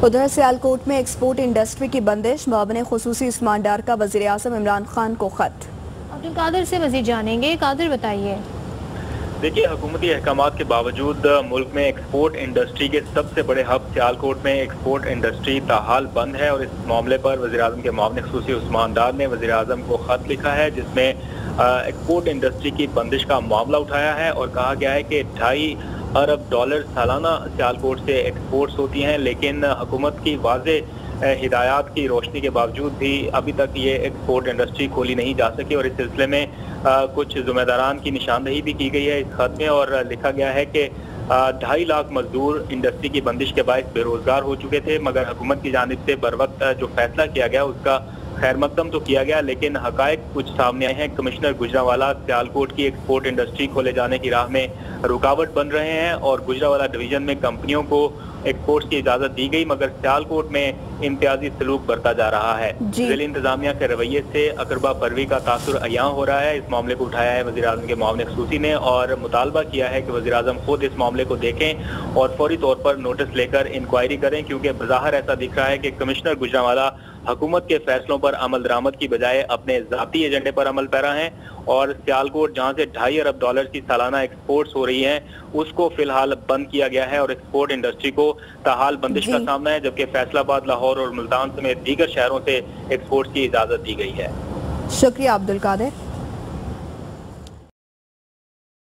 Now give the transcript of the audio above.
उधर सियालकोट में export industry की बंदिश, मुआविन खुसूसी उस्मान डार का वज़ीर आज़म इमरान खान को खत। अब्दुल कादिर से मज़ीद जानेंगे। कादिर बताइए। देखिए, हुकूमती अहकामात के बावजूद मुल्क में एक्सपोर्ट इंडस्ट्री के सबसे बड़े हब सियालकोट में एक्सपोर्ट इंडस्ट्री ताहाल बंद है और इस मामले पर वज़ीर आज़म के मुआविन खुसूसी उस्मान डार ने वज़ीर आज़म को खत लिखा है, जिसमें एक्सपोर्ट इंडस्ट्री की बंदिश का मामला उठाया है और कहा गया है कि $2.5 अरब सालाना सियालकोट से एक्सपोर्ट्स होती हैं, लेकिन हुकूमत की वाज़ेह हिदायत की रोशनी के बावजूद भी अभी तक ये एक्सपोर्ट इंडस्ट्री खोली नहीं जा सकी और इस सिलसिले में कुछ ज़िम्मेदारान की निशानदही भी की गई है इस खत में और लिखा गया है कि 2.5 लाख मजदूर इंडस्ट्री की बंदिश के बायस बेरोजगार हो चुके थे, मगर हुकूमत की जानिब से बर वक्त जो फैसला किया गया उसका खैर मकदम तो किया गया, लेकिन हकायक कुछ सामने आए हैं। कमिश्नर गुजरावाला सियालकोट की एक्सपोर्ट इंडस्ट्री खोले जाने की राह में रुकावट बन रहे हैं और गुजरावाला डिवीजन में कंपनियों को एक्सपोर्ट की इजाजत दी गई, मगर सियालकोट में इम्तियाजी सलूक बरता जा रहा है। जिला इंतजामिया के रवैये से अकरबा परवी का तासुर अयां हो रहा है। इस मामले को उठाया है वज़ीर आज़म के मुआविन खुसूसी ने और मुतालबा किया है कि वज़ीर आज़म खुद इस मामले को देखें और फौरी तौर पर नोटिस लेकर इंक्वायरी करें, क्योंकि बज़ाहिर ऐसा दिख रहा है कि कमिश्नर गुजरावाला हुकूमत के फैसलों पर अमल दरामद की बजाय अपने ज़ाती एजेंडे पर अमल पैरा हैं और सियालकोट जहां से $2.5 अरब की सालाना एक्सपोर्ट्स हो रही हैं उसको फिलहाल बंद किया गया है और एक्सपोर्ट इंडस्ट्री को ताहाल बंदिश का सामना है, जबकि फैसलाबाद, लाहौर और मुल्तान समेत दीगर शहरों से एक्सपोर्ट की इजाजत दी गई है। शुक्रिया अब्दुल कादिर।